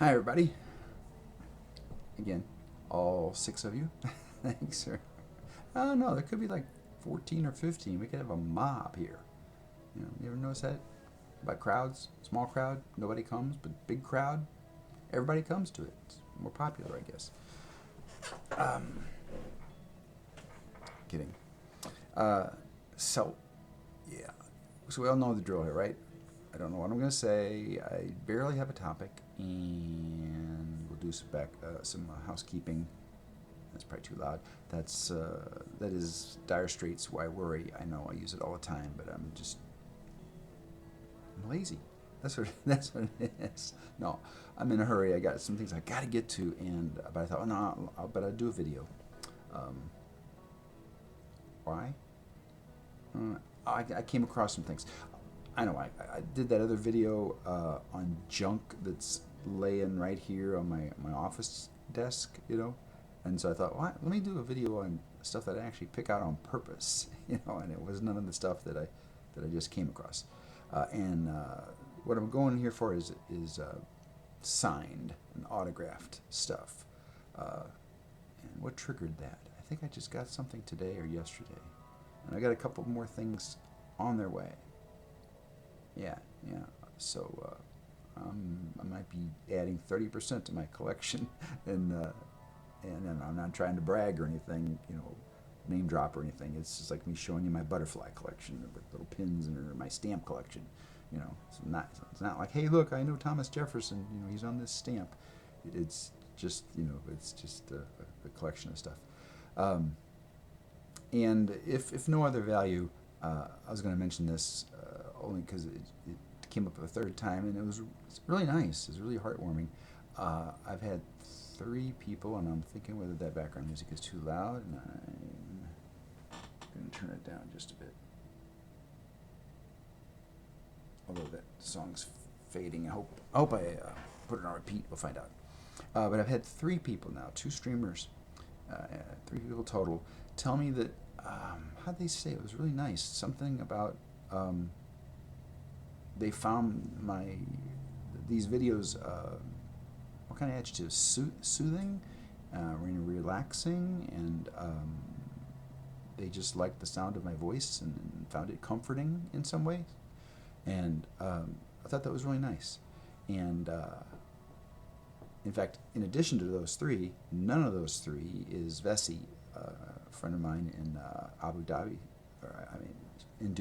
Hi, everybody. Again, all six of you. Thanks, sir. I don't know. There could be like 14 or 15. We could have a mob here. You ever notice that? About crowds? Small crowd, nobody comes, but big crowd, everybody comes to it. It's more popular, I guess. Um, Kidding. Uh, so, yeah. So we all know the drill here, right? I don't know what I'm going to say. I barely have a topic, and we'll do some housekeeping. That's probably too loud. That is Dire Straits. Why worry? I know I use it all the time, but I'm lazy. That's what it is. No, I'm in a hurry. I got some things I got to get to, but I thought, oh, no, but I'll do a video. Um, why? I came across some things. I know I did that other video on junk that's laying right here on my office desk, and so I thought, well, let me do a video on stuff that I actually pick out on purpose, and it was none of the stuff that I just came across. And what I'm going here for is signed and autographed stuff. And what triggered that? I think I just got something today or yesterday, and I got a couple more things on their way. Yeah, yeah. So I might be adding 30% to my collection, and I'm not trying to brag or anything, name drop or anything. It's just like me showing you my butterfly collection with little pins or my stamp collection. It's not like, hey, look, I know Thomas Jefferson. He's on this stamp. It's just a collection of stuff. Um, and if no other value, I was going to mention this only because it came up a third time, and it's really nice. It's really heartwarming. I've had three people, and I'm thinking whether that background music is too loud, and I'm going to turn it down just a bit. Although that song's fading, I hope I put it on repeat. We'll find out. But I've had three people now, two streamers, three people total, tell me that how'd they say it was really nice. Something about they found these videos. What kind of adjectives? Soothing, relaxing, and they just liked the sound of my voice and found it comforting in some way. And I thought that was really nice. And in fact, in addition to those three, none of those three is Vessi, a friend of mine in Abu Dhabi, in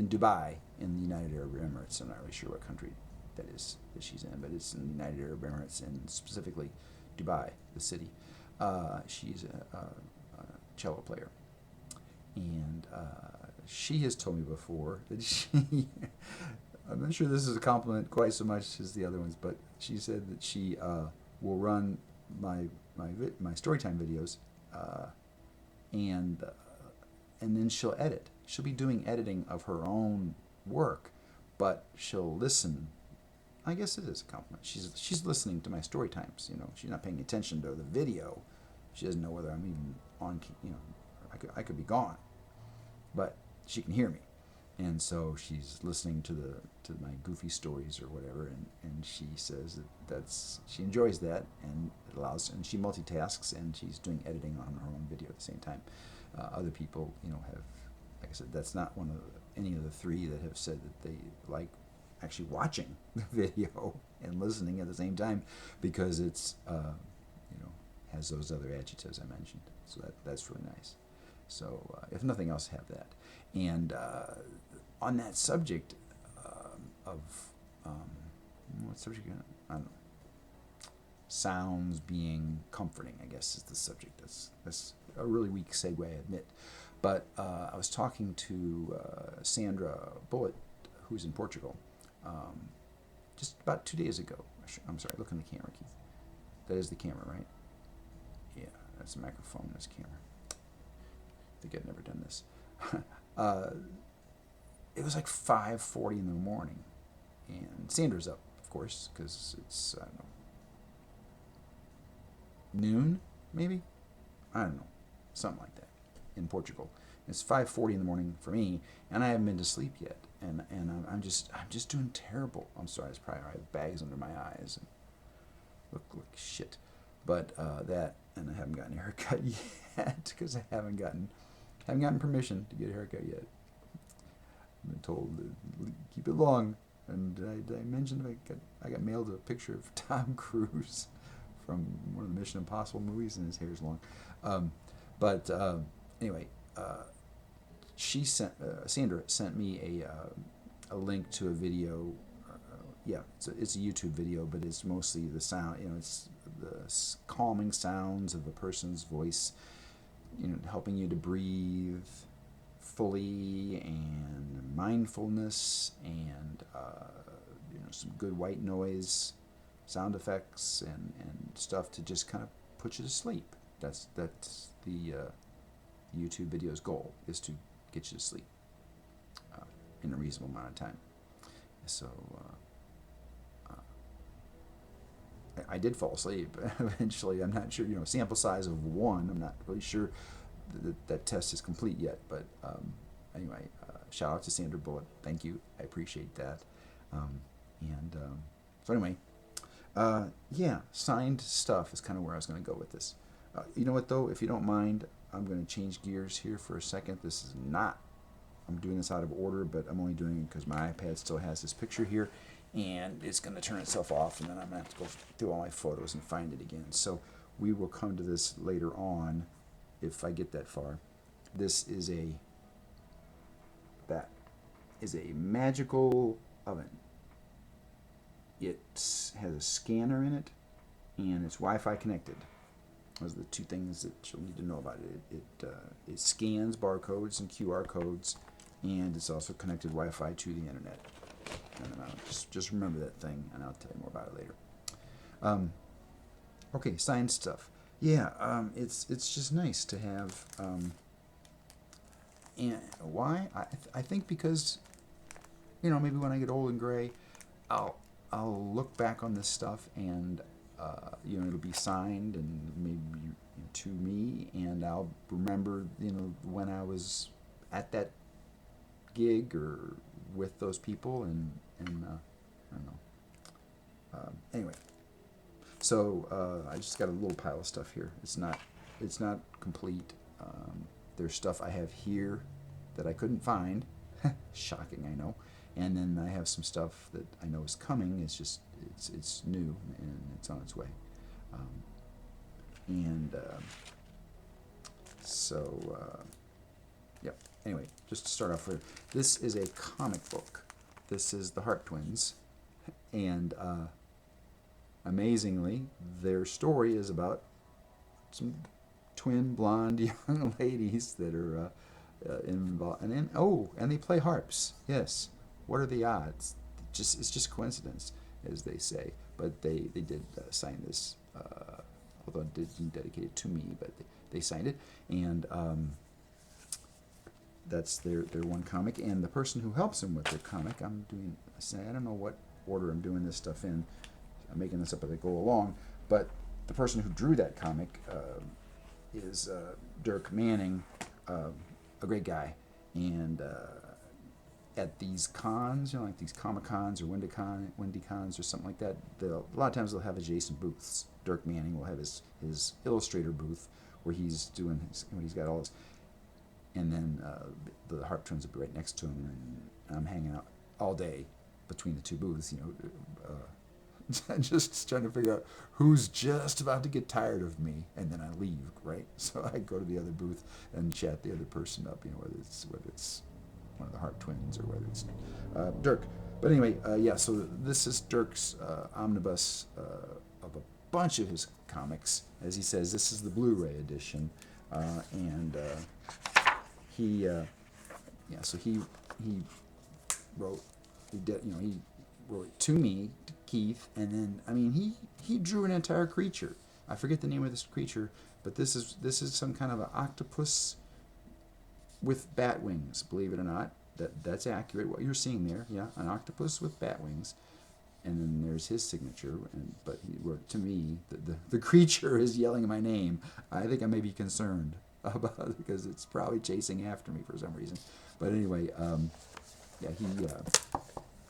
Dubai, in the United Arab Emirates. I'm not really sure what country that is that she's in, but it's in the United Arab Emirates, and specifically Dubai, the city. She's a cello player, and she has told me before that I'm not sure this is a compliment quite so much as the other ones, but she said that she will run my storytime videos, and and then she'll edit. She'll be doing editing of her own work, but she'll listen. I guess it is a compliment. She's listening to my story times. She's not paying attention to the video. She doesn't know whether I'm even on. I could be gone, but she can hear me, and so she's listening to my goofy stories or whatever, and she says she enjoys that, and and she multitasks, and she's doing editing on her own video at the same time. Other people, have, like I said, that's not any of the three that have said that they like actually watching the video and listening at the same time, because it's has those other adjectives I mentioned. So that's really nice. So if nothing else, have that. And on that subject of what subject? I don't know. Sounds being comforting, I guess, is the subject. That's a really weak segue, I admit. But I was talking to Sandra Bullitt, who's in Portugal, just about 2 days ago. I'm sorry, look in the camera, Keith. That is the camera, right? Yeah, that's the microphone, that's the camera. I think I've never done this. It was like 5:40 in the morning, and Sandra's up, of course, because it's, I don't know, noon, maybe? I don't know, something like that, in Portugal. It's 5:40 in the morning for me, and I haven't been to sleep yet, and I'm just doing terrible. I'm sorry, it's probably I have bags under my eyes. look like shit. But that, and I haven't gotten a haircut yet because I haven't gotten permission to get a haircut yet. I've been told to keep it long, and I mentioned I got mailed a picture of Tom Cruise from one of the Mission Impossible movies, and his hair's long. But anyway, Sandra sent me a link to a video. Yeah, it's a YouTube video, but it's mostly the sound. It's the calming sounds of a person's voice, helping you to breathe fully, and mindfulness, and some good white noise, sound effects, and stuff to just kind of put you to sleep. That's the YouTube video's goal, is to get you to sleep in a reasonable amount of time. So I did fall asleep eventually. I'm not sure, sample size of 1. I'm not really sure that test is complete yet. But anyway, shout out to Sandra Bullitt. Thank you. I appreciate that. So anyway, signed stuff is kind of where I was going to go with this. You know what, though? If you don't mind, I'm going to change gears here for a second. This is not, I'm doing this out of order, but I'm only doing it because my iPad still has this picture here, and it's going to turn itself off, and then I'm going to have to go through all my photos and find it again. So we will come to this later on if I get that far. This is a magical oven. It has a scanner in it, and it's Wi-Fi connected. Those are the two things that you'll need to know about it. It scans barcodes and QR codes, and it's also connected Wi-Fi to the internet. And just remember that thing, and I'll tell you more about it later. Okay, science stuff. Yeah, it's just nice to have. And why? I think because, maybe when I get old and gray, I'll look back on this stuff, and it'll be signed, and maybe to me, and I'll remember when I was at that gig or with those people, and I don't know. Anyway, so I just got a little pile of stuff here. It's not complete. There's stuff I have here that I couldn't find. Shocking, I know. And then I have some stuff that I know is coming. It's just it's new, and it's on its way. Yep. Anyway, just to start off with, this is a comic book. This is the Hart Twins, and amazingly, their story is about some twin blonde young ladies that are involved, and they play harps. Yes. What are the odds? It's just coincidence, as they say. But they did sign this, although it didn't dedicate it to me, but they signed it, and that's their one comic. And the person who helps them with their comic, I don't know what order I'm doing this stuff in. I'm making this up as I go along, but the person who drew that comic is Dirk Manning, a great guy, and at these cons, like these Comic Cons or Wendy Cons or something like that, a lot of times they'll have adjacent booths. Dirk Manning will have his illustrator booth where he's doing he's got all his, and then the Hart Twins will be right next to him, and I'm hanging out all day between the two booths, just trying to figure out who's just about to get tired of me, and then I leave, right? So I go to the other booth and chat the other person up, whether it's one of the Hart Twins or whether it's Dirk. But anyway, so this is Dirk's omnibus of a bunch of his comics. As he says, this is the Blu-ray edition, and he wrote it to me, to Keith, and then he drew an entire creature. I forget the name of this creature, but this is some kind of an octopus with bat wings. Believe it or not, that's accurate. What you're seeing there, yeah, an octopus with bat wings, and then there's his signature. But he wrote to me. The creature is yelling my name. I think I may be concerned about it because it's probably chasing after me for some reason. But anyway,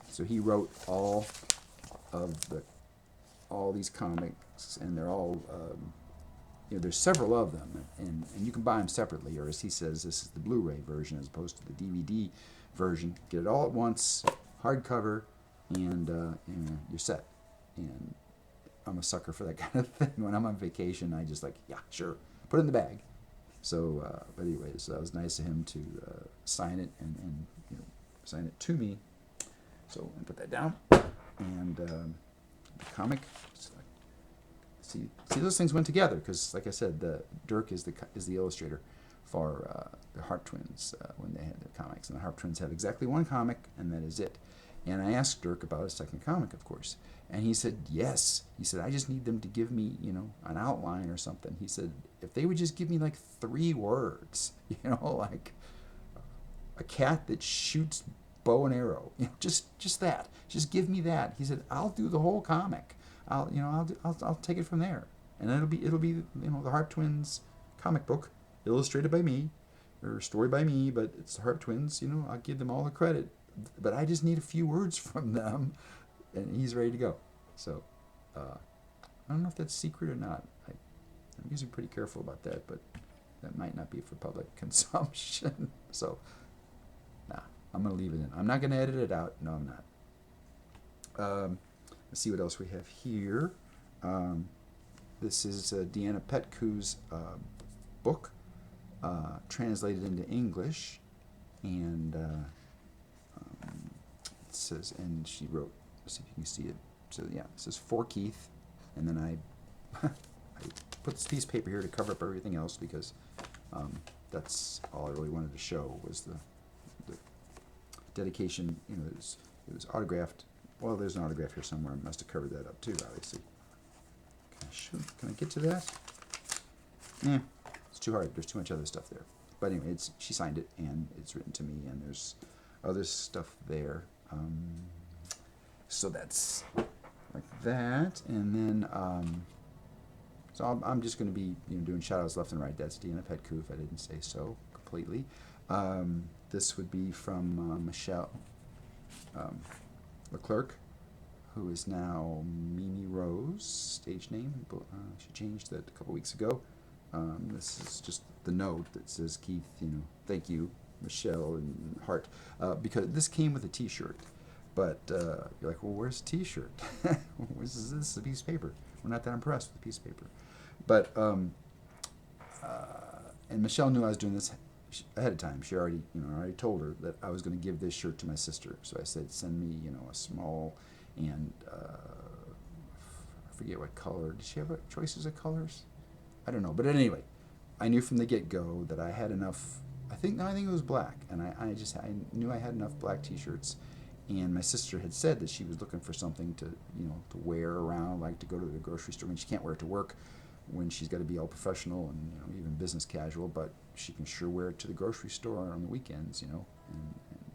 so he wrote all all these comics, and they're all there's several of them, and you can buy them separately, or as he says, this is the Blu-ray version as opposed to the DVD version. Get it all at once, hardcover, and you're set. And I'm a sucker for that kind of thing. When I'm on vacation, I just like, yeah, sure, put it in the bag. So, but anyways, that was nice of him to sign it and sign it to me. So, and put that down, and the comic. See, those things went together because, like I said, Dirk is the illustrator for the Harp Twins when they had their comics, and the Harp Twins have exactly one comic, and that is it. And I asked Dirk about a second comic, of course, and he said yes. He said I just need them to give me, an outline or something. He said if they would just give me like 3 words, like a cat that shoots bow and arrow, just that. Just give me that. He said I'll do the whole comic. I'll take it from there, and it'll be the Harp Twins comic book, illustrated by me, or story by me, but it's the Harp Twins. I'll give them all the credit, but I just need a few words from them, and he's ready to go. So I don't know if that's secret or not. I'm usually pretty careful about that, but that might not be for public consumption. So I'm gonna leave it in. I'm not gonna edit it out. No, I'm not. Let's see what else we have here. This is Deanna Petku's book, translated into English, and it says, and she wrote, let's see if you can see it. So yeah, it says For Keith, and then I put this piece of paper here to cover up everything else because that's all I really wanted to show was the dedication. It was autographed. Well, there's an autograph here somewhere. I must have covered that up too, obviously. Can I get to that? It's too hard. There's too much other stuff there. But anyway, she signed it, and it's written to me, and there's other stuff there. So that's like that. And then, so I'm just going to be doing shout-outs left and right. That's Deanna Petku, if I didn't say so completely. This would be from Michelle Leclerc, who is now Mimi Rose, stage name. She changed that a couple weeks ago. This is just the note that says, Keith, thank you, Michelle and Hart, because this came with a T-shirt. But you're like, well, where's the T-shirt? This is a piece of paper. We're not that impressed with the piece of paper. But, and Michelle knew I was doing this ahead of time. She already, I already told her that I was going to give this shirt to my sister. So I said, send me, a small, and I forget what color. Did she have choices of colors? I don't know. But anyway, I knew from the get-go that I had enough. I think it was black, and I knew I had enough black T-shirts. And my sister had said that she was looking for something to wear around, like to go to the grocery store. I mean, she can't wear it to work when she's got to be all professional and even business casual, but she can sure wear it to the grocery store on the weekends, and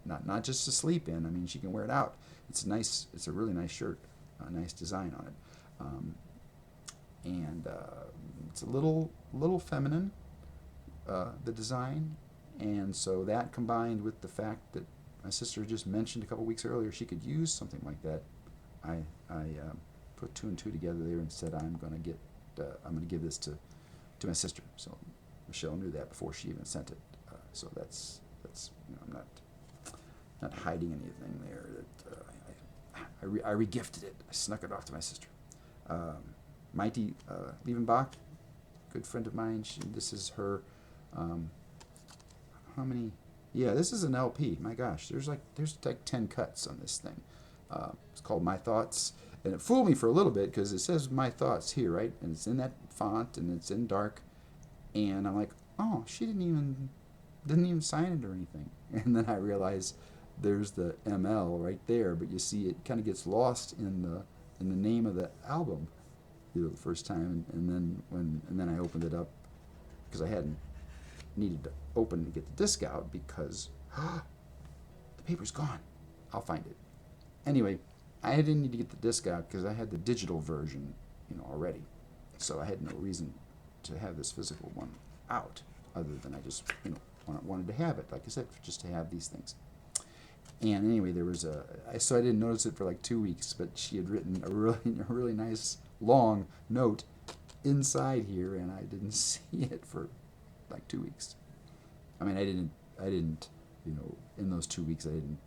not just to sleep in. I mean, she can wear it out. It's a really nice shirt, a nice design on it, and it's a little feminine, the design, and so that combined with the fact that my sister just mentioned a couple weeks earlier she could use something like that, I put 2 and 2 together there and said I'm going to give this to my sister. So Michelle knew that before she even sent it. So that's I'm not hiding anything there. That I regifted it. I snuck it off to my sister. Mighty Liebenbach, good friend of mine. This is her. How many? Yeah, this is an LP. My gosh, there's like 10 cuts on this thing. It's called My Thoughts, and it fooled me for a little bit because it says My Thoughts here, right? And it's in that font and it's in dark, and I'm like, oh, she didn't even sign it or anything. And then I realized there's the ML right there, but you see it kind of gets lost in the name of the album, the first time, and then I opened it up because I hadn't needed to open to get the disc out because the paper's gone. I'll find it. Anyway, I didn't need to get the disc out because I had the digital version, already. So I had no reason to have this physical one out other than I just, wanted to have it, like I said, just to have these things. And anyway, there was so I didn't notice it for like 2 weeks, but she had written a really nice long note inside here, and I didn't see it for like 2 weeks. I mean, I didn't, in those 2 weeks, I didn't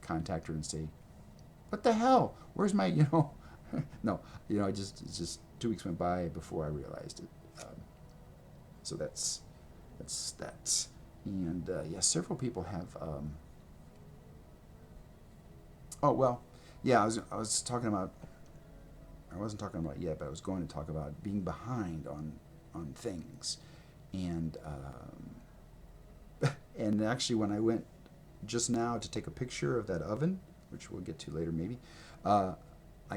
contact her and say, "What the hell? Where's my, no, it's just 2 weeks went by before I realized it. So that's that. And yeah, several people have. Oh well, yeah. I was talking about. I wasn't talking about it yet, but I was going to talk about being behind on things, and and actually when I went just now to take a picture of that oven, which we'll get to later maybe, I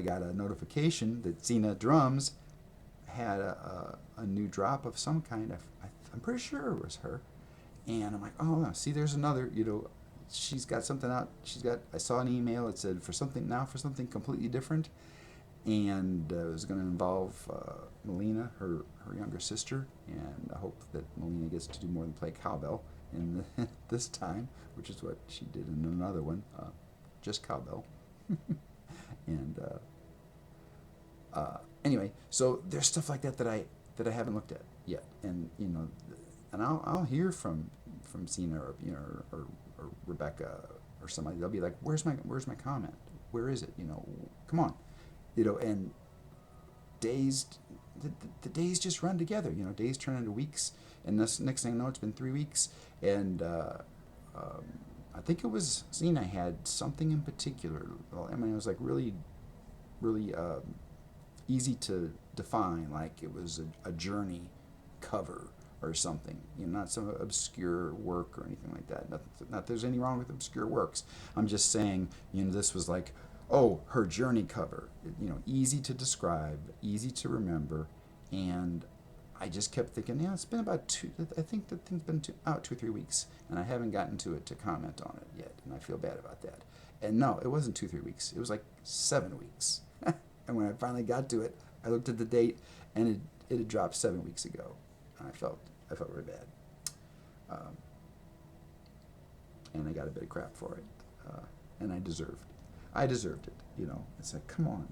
got a notification that Zena Drums had a new drop of some kind. I'm pretty sure it was her, and I'm like, oh, see, there's another. She's got something out. I saw an email. It said for something completely different, and it was going to involve Melina, her younger sister, and I hope that Melina gets to do more than play cowbell in this time, which is what she did in another one, just cowbell. And anyway, so there's stuff like that I haven't looked at yet, and and I'll hear from Zena or Rebecca or somebody. They'll be like, "Where's my comment? Where is it? Come on." And days, the days just run together. Days turn into weeks, and this next thing I know, it's been 3 weeks, and I think it was Zena had something in particular. Well, I mean, it was like really, really easy to define, like it was a journey cover or something. Not some obscure work or anything like that. Not that there's anything wrong with obscure works. I'm just saying, this was like, oh, her journey cover. Easy to describe, easy to remember, and I just kept thinking, yeah, it's been about I think the thing's been out 2 or 3 weeks, and I haven't gotten to it to comment on it yet, and I feel bad about that. And no, it wasn't 2 or 3 weeks. It was like 7 weeks. And when I finally got to it, I looked at the date, and it had dropped 7 weeks ago. And I felt really bad. And I got a bit of crap for it. And I deserved it. It's like, come on.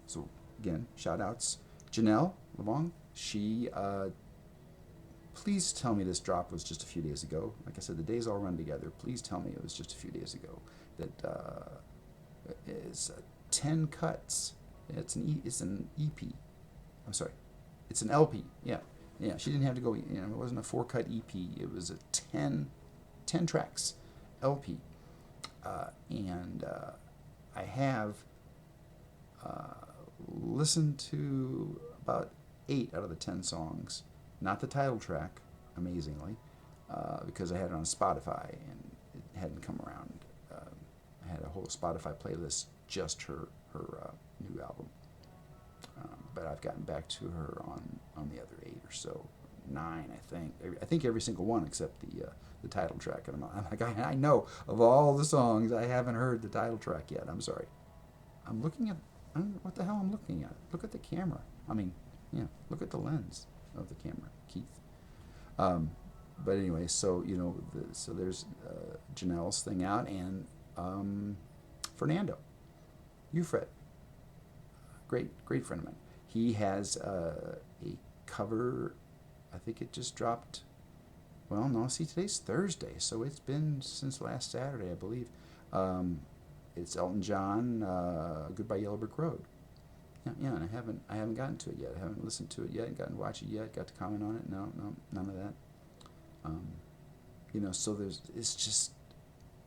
So again, shout outs. Janel Nabong, she, please tell me this drop was just a few days ago. Like I said, the days all run together. Please tell me it was just a few days ago. That is 10 cuts. It's an EP. I'm sorry. It's an LP. Yeah. She didn't have to go, it wasn't a 4-cut EP. It was a 10 tracks LP. And I have listened to about 8 out of the 10 songs. Not the title track, amazingly, because I had it on Spotify and it hadn't come around. I had a whole Spotify playlist, just her new album. But I've gotten back to her on the other 8 or so, 9, I think. I think every single one except the title track. And I'm like, I know of all the songs, I haven't heard the title track yet. I'm sorry. I'm looking at, what the hell I'm looking at? Look at the camera. I mean, look at the lens of the camera, Keith. But anyway, so so there's Janelle's thing out, and Fernando, Fred, great friend of mine. He has a cover. I think it just dropped. Well, no, see, today's Thursday, so it's been since last Saturday, I believe. It's Elton John, "Goodbye Yellow Brick Road." Yeah, and I haven't gotten to it yet. I haven't listened to it yet, gotten to watch it yet, got to comment on it. No, none of that. So it's just,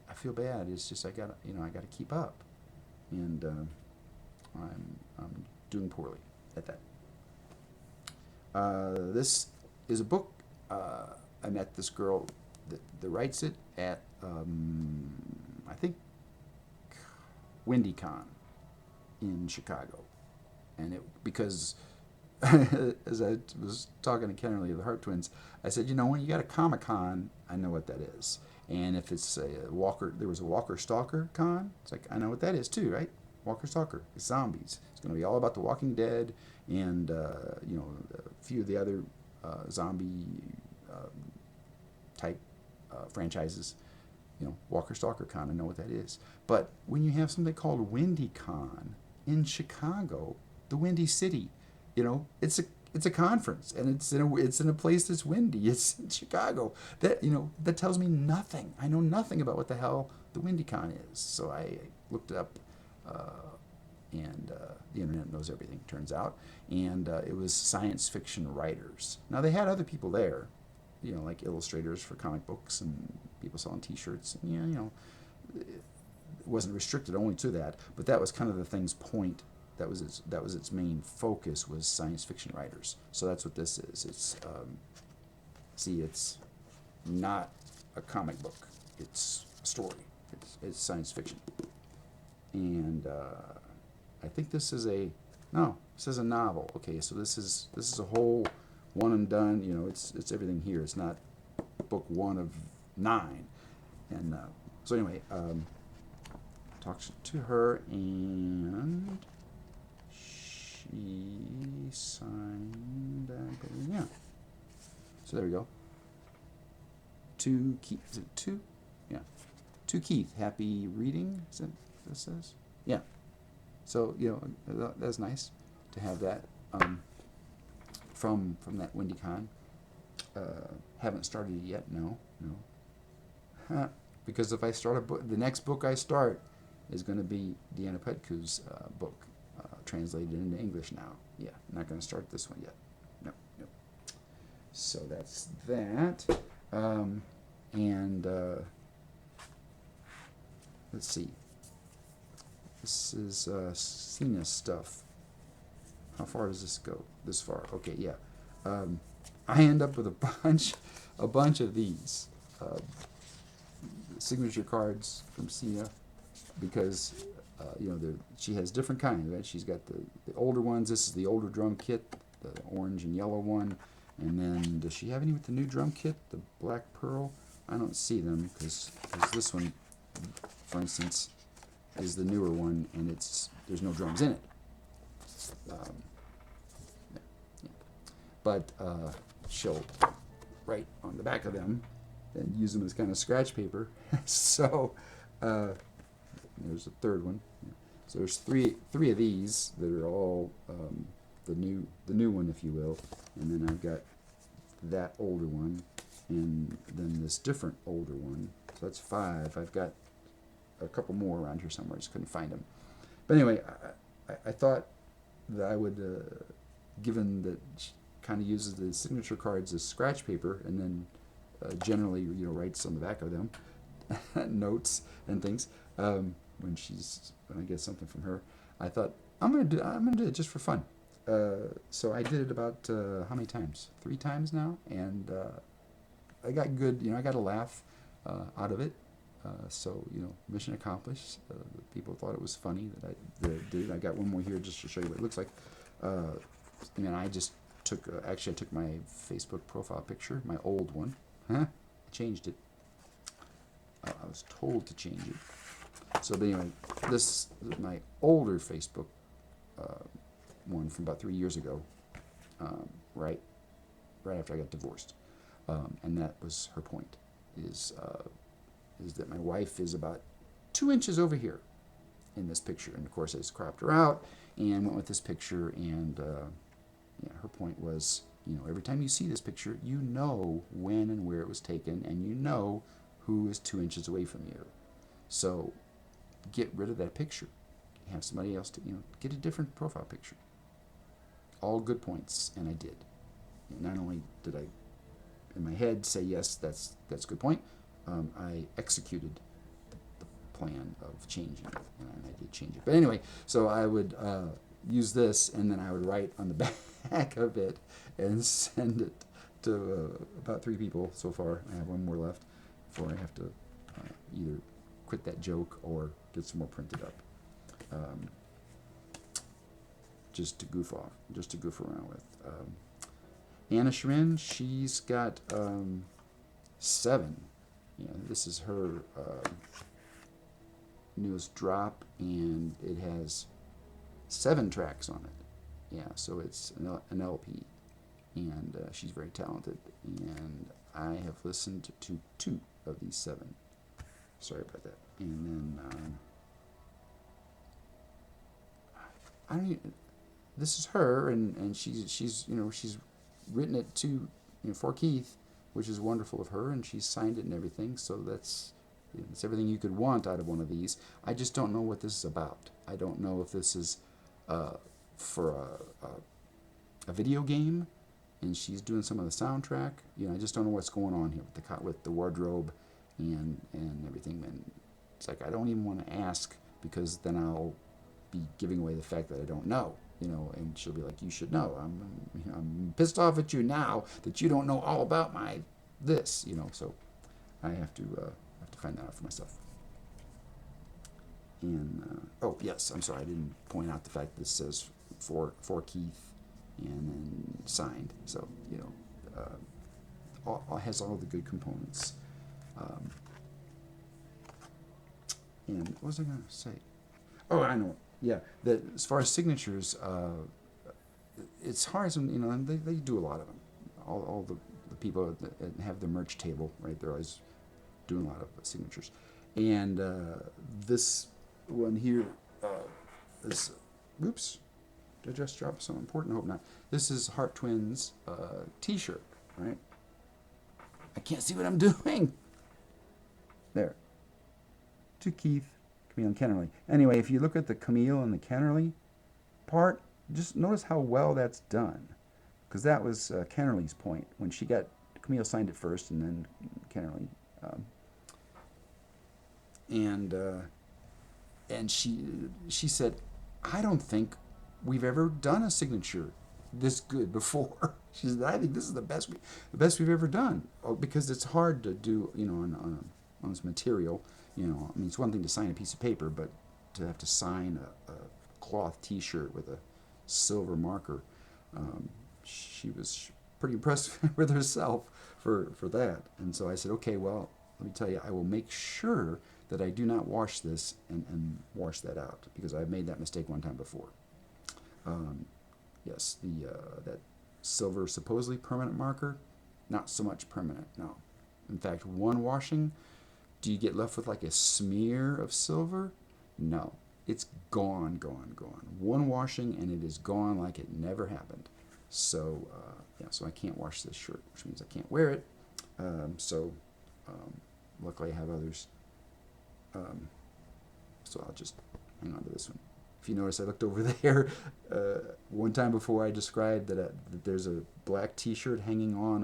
I feel bad. It's just I got to keep up, and I'm doing poorly at that. This is a book. I met this girl that writes it at I think WindyCon in Chicago. And because as I was talking to Kennerly of the Hart Twins, I said, when you got a Comic-Con, I know what that is. And if it's there was a Walker Stalker Con, it's like, I know what that is too, right? Walker Stalker, it's zombies. It's going to be all about The Walking Dead and, a few of the other zombie type franchises. Walker Stalker Con, I know what that is. But when you have something called WindyCon in Chicago, the Windy City, it's a conference, and it's in a place that's windy. It's in Chicago. That tells me nothing. I know nothing about what the hell the WindyCon is. So I looked it up, and the internet knows everything, turns out. And it was science fiction writers. Now they had other people there, like illustrators for comic books and people selling T-shirts. And, it wasn't restricted only to that, but that was kind of the thing's point. That was its main focus, was science fiction writers. So that's what this is. It's not a comic book. It's a story. It's science fiction. And I think this is a novel. Okay, so this is a whole one and done. It's everything here. It's not book 1 of 9. And so anyway, talks to her, and she signed, I believe, yeah. So there we go. To Keith, is it to? Yeah. To Keith, happy reading, is that what this says? Yeah. So, that's nice to have that from that WindyCon. Haven't started it yet, no. Because if I start a book, the next book I start is going to be Deanna Petku's book, translated into English now. Yeah, I'm not going to start this one yet. No. So that's that. And let's see. This is Cena stuff. How far does this go? This far. Okay, yeah. I end up with a bunch of these signature cards from Cena, because she has different kinds, right? She's got the older ones. This is the older drum kit, the orange and yellow one. And then, does she have any with the new drum kit, the black pearl? I don't see them, because this one, for instance, is the newer one, and there's no drums in it. But she'll write on the back of them and use them as kind of scratch paper. So there's a third one. So there's three of these that are all the new one, if you will, and then I've got that older one, and then this different older one. So that's 5. I've got a couple more around here somewhere. I just couldn't find them. But anyway, I thought that I would, given that she kind of uses the signature cards as scratch paper, and then generally writes on the back of them notes and things when I get something from her, I thought I'm gonna do it just for fun. So I did it about how many times? 3 times now, and I got good. I got a laugh out of it. So mission accomplished. People thought it was funny that I did it. I got one more here just to show you what it looks like. And then I just took. Actually, I took my Facebook profile picture, my old one. I changed it. I was told to change it. So anyway, this is my older Facebook one from about 3 years ago, right after I got divorced, and that was her point. Is that my wife is about 2 inches over here in this picture, and of course I just cropped her out and went with this picture, and her point was, every time you see this picture, you know when and where it was taken, and you know who is 2 inches away from you. So get rid of that picture. Have somebody else to, get a different profile picture. All good points, and I did. And not only did I, in my head, say yes, that's a good point, I executed the plan of changing it, and I did change it. But anyway, so I would use this, and then I would write on the back of it and send it to about 3 people so far. I have 1 more left before I have to either quit that joke or get some more printed up. Just to goof around with. Anna Shirin, she's got 7. This is her newest drop, and it has 7 tracks on it. Yeah, so it's an LP, and she's very talented, and I have listened to 2 of these 7. Sorry about that. And then I don't even, this is her, and she's written it to for Keith, which is wonderful of her, and she's signed it and everything. So it's everything you could want out of one of these. I just don't know what this is about. I don't know if this is for a video game, and she's doing some of the soundtrack. I just don't know what's going on here with the wardrobe and everything. And it's like I don't even want to ask, because then I'll be giving away the fact that I don't know. And she'll be like, "You should know. I'm pissed off at you now that you don't know all about my this." So I have to find that out for myself. And oh yes, I'm sorry, I didn't point out the fact that this says for Keith and then signed. So has all the good components. And what was I going to say? Oh, I know. Yeah, that as far as signatures, it's hard. They do a lot of them. All the people that have the merch table, right? They're always doing a lot of signatures. And this one here is, oops, did I just drop something important? I hope not. This is Heart Twins T-shirt, right? I can't see what I'm doing. There. To Keith, Camille, and Kennerly. Anyway, if you look at the Camille and the Kennerly part, just notice how well that's done. Because that was Kennerly's point. When Camille signed it first, and then Kennerly. And she said, "I don't think we've ever done a signature this good before." She said, "I think this is the best we've ever done." Because it's hard to do, on this material. It's one thing to sign a piece of paper, but to have to sign a cloth T-shirt with a silver marker, she was pretty impressed with herself for that. And so I said, "Okay, well, let me tell you, I will make sure that I do not wash this and wash that out, because I've made that mistake one time before." Yes, that silver supposedly permanent marker, not so much permanent, no. In fact, one washing, do you get left with like a smear of silver? No, it's gone. One washing and it is gone like it never happened. So so I can't wash this shirt, which means I can't wear it. Luckily I have others. So I'll just hang on to this one. If you notice, I looked over there one time before. I described that there's a black T-shirt hanging on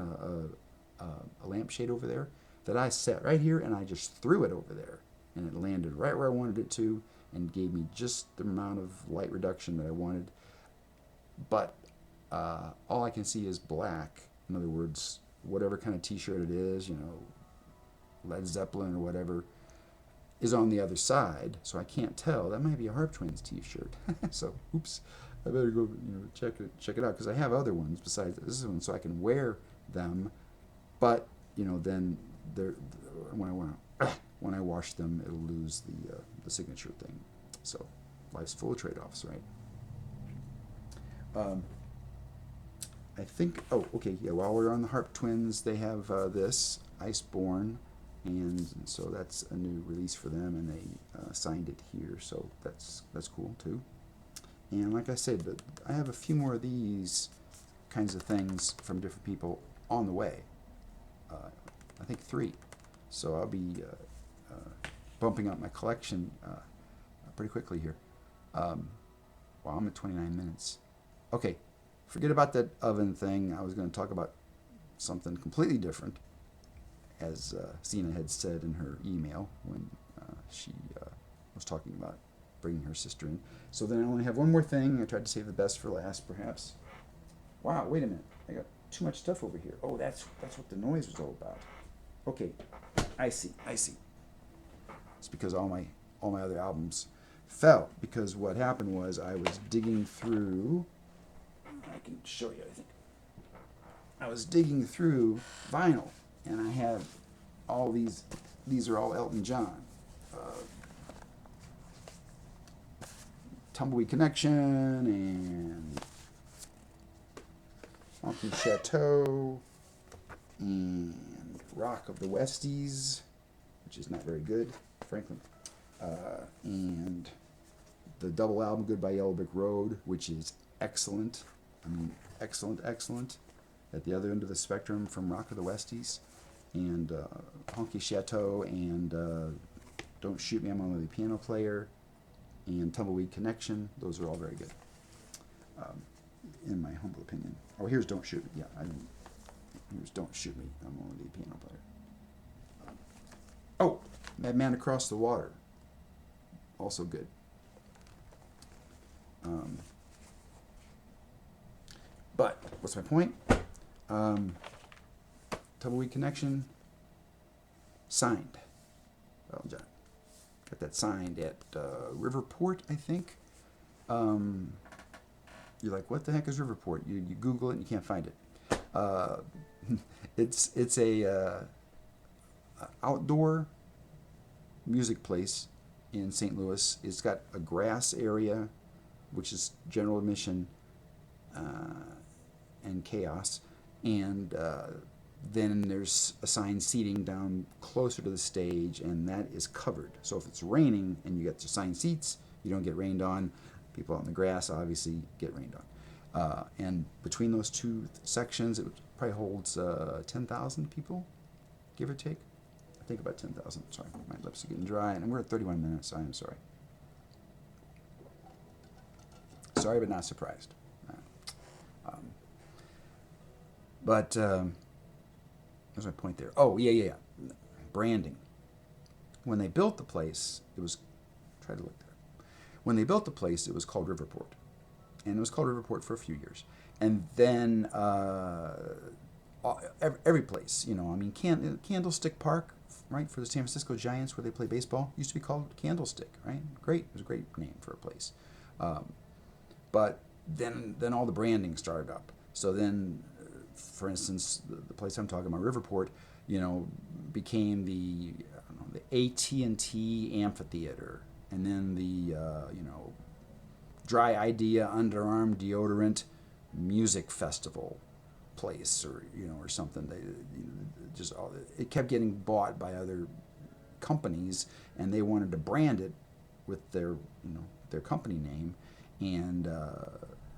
a lampshade over there, that I sat right here and I just threw it over there, and it landed right where I wanted it to, and gave me just the amount of light reduction that I wanted. But all I can see is black. In other words, whatever kind of T-shirt it is, Led Zeppelin or whatever, is on the other side, so I can't tell. That might be a Heart Twins T-shirt. So, oops, I better go check it out, because I have other ones besides this one, so I can wear them. But then when I wash them, it'll lose the signature thing. So life's full of trade-offs, right? I think. Oh, okay. Yeah. While we're on the Heart Twins, they have this Iceborne. And so that's a new release for them, and they signed it here, so that's cool too. And like I said, I have a few more of these kinds of things from different people on the way. I think 3. So I'll be bumping up my collection pretty quickly here. Wow, I'm at 29 minutes. Okay, forget about that oven thing. I was going to talk about something completely different, as Sina had said in her email when she was talking about bringing her sister in. So then I only have one more thing. I tried to save the best for last, perhaps. Wow, wait a minute. I got too much stuff over here. Oh, that's what the noise was all about. Okay, I see. It's because all my other albums fell. Because what happened was I was digging through. I can show you, I think. I was digging through vinyl. And I have all these are all Elton John. Tumbleweed Connection and Funky Chateau and Rock of the Westies, which is not very good. Franklin. And the double album Goodbye Yellow Brick Road, which is excellent. I mean, excellent, excellent. At the other end of the spectrum from Rock of the Westies, and Honky Chateau, and Don't Shoot Me, I'm Only the Piano Player, and Tumbleweed Connection. Those are all very good, in my humble opinion. Oh, here's Don't Shoot Me. Yeah, here's Don't Shoot Me, I'm Only the Piano Player. Oh, Mad Man Across the Water. Also good. But what's my point? Tumbleweed Connection, signed. Well, John, got that signed at Riverport, I think. You're like, what the heck is Riverport? You Google it and you can't find it. It's a outdoor music place in St. Louis. It's got a grass area, which is general admission and chaos, and then there's assigned seating down closer to the stage, and that is covered. So if it's raining and you get assigned seats, you don't get rained on. People out in the grass obviously get rained on. And between those two sections, it probably holds 10,000 people, give or take. I think about 10,000. Sorry, my lips are getting dry, and we're at 31 minutes, so I'm sorry. Sorry, but not surprised. But where's my point there? Oh, yeah. Branding. When they built the place, it was, try to look there. When they built the place, it was called Riverport. And it was called Riverport for a few years. And then every place, Candlestick Park, right, for the San Francisco Giants where they play baseball, used to be called Candlestick, right? Great. It was a great name for a place. But then all the branding started up. So then, for instance, the place I'm talking about, Riverport, became the AT&T Amphitheater, and then the Dry Idea Underarm Deodorant Music Festival place, or something. It kept getting bought by other companies, and they wanted to brand it with their company name, and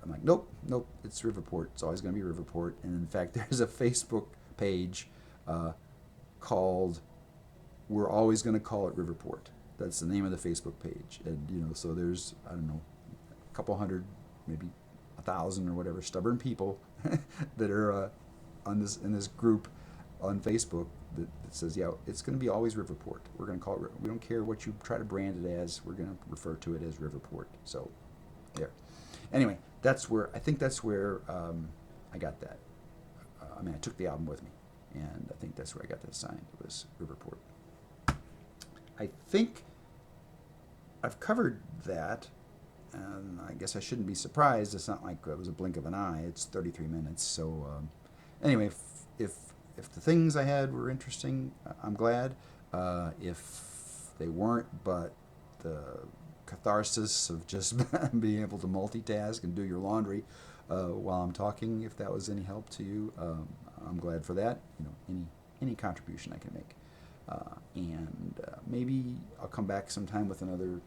I'm like, nope, it's Riverport. It's always going to be Riverport. And in fact, there's a Facebook page called "We're Always Going to Call It Riverport." That's the name of the Facebook page. And so there's, I don't know, a couple hundred, maybe 1,000 or whatever stubborn people that are in this group on Facebook that says, yeah, it's going to be always Riverport. We're going to call it. We don't care what you try to brand it as. We're going to refer to it as Riverport. So there. Anyway, I think that's where I got that. I took the album with me, and I think that's where I got that signed. It was Riverport. I think I've covered that, and I guess I shouldn't be surprised. It's not like it was a blink of an eye. It's 33 minutes. So anyway, if the things I had were interesting, I'm glad. If they weren't, but the catharsis of just being able to multitask and do your laundry while I'm talking, if that was any help to you, I'm glad for that. Any contribution I can make, and maybe I'll come back sometime with another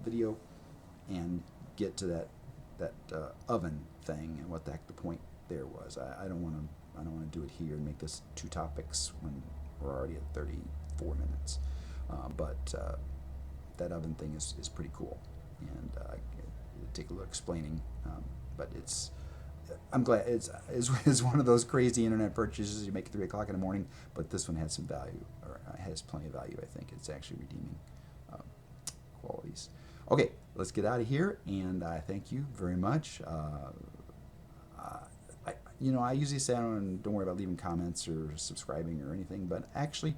video and get to that oven thing and what the heck the point there was. I don't want to do it here and make this two topics when we're already at 34 minutes, but that oven thing is pretty cool, and take a look explaining, but I'm glad it's one of those crazy internet purchases you make at 3 o'clock in the morning, but this one has some value, or has plenty of value. I think it's actually redeeming qualities. Okay, let's get out of here, and I thank you very much. I usually say don't worry about leaving comments or subscribing or anything, but actually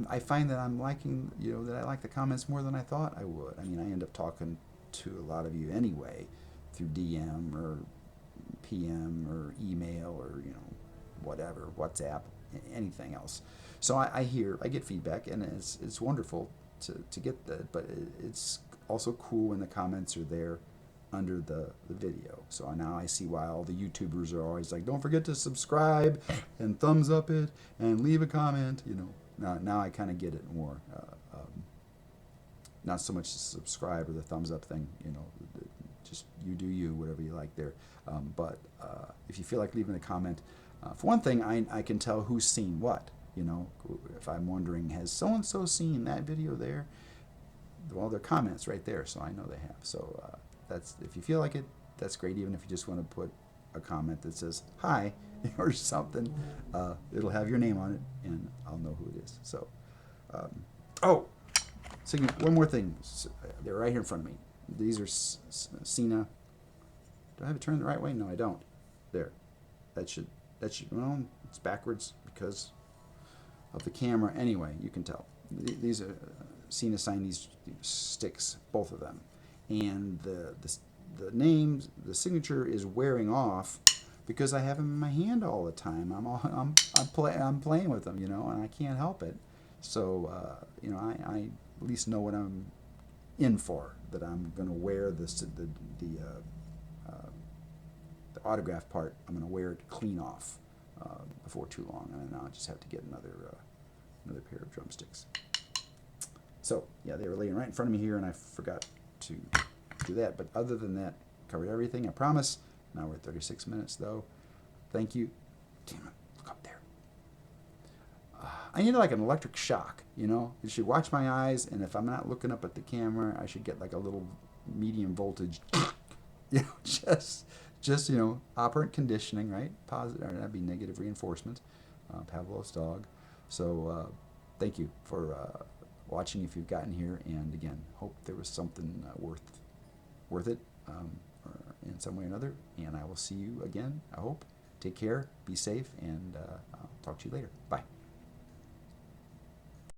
I find that I'm liking, that I like the comments more than I thought I would. I end up talking to a lot of you anyway through DM or PM or email or, whatever, WhatsApp, anything else. So I get feedback, and it's wonderful to get that, but it's also cool when the comments are there under the video. So now I see why all the YouTubers are always like, don't forget to subscribe and thumbs up it and leave a comment, Now I kind of get it more. not so much the subscribe or the thumbs up thing, just you do you, whatever you like there. But if you feel like leaving a comment, for one thing, I can tell who's seen what. If I'm wondering, has so-and-so seen that video there? Well, their comments right there, so I know they have. So that's, if you feel like it, that's great. Even if you just want to put a comment that says hi or something, it'll have your name on it, and I'll know who it is. So, so one more thing. They're right here in front of me. These are Sina. Do I have it turned the right way? No, I don't. There. That should. Well, it's backwards because of the camera. Anyway, you can tell. These are Sina signed these sticks, both of them, and the names, the signature is wearing off because I have them in my hand all the time. I'm playing with them, and I can't help it. So I at least know what I'm in for. That I'm going to wear the autograph part. I'm going to wear it clean off before too long, and then I'll just have to get another pair of drumsticks. So yeah, they were laying right in front of me here, and I forgot to do that. But other than that, covered everything, I promise. Now we're at 36 minutes though. Thank you. Damn it, look up there. I need like an electric shock, You should watch my eyes, and if I'm not looking up at the camera, I should get like a little medium voltage, just operant conditioning, right? Positive, or that'd be negative reinforcement. Pavlov's dog. So thank you for watching if you've gotten here, and again, hope there was something worth it in some way or another, and I will see you again, I hope. Take care, be safe, and I'll talk to you later. Bye.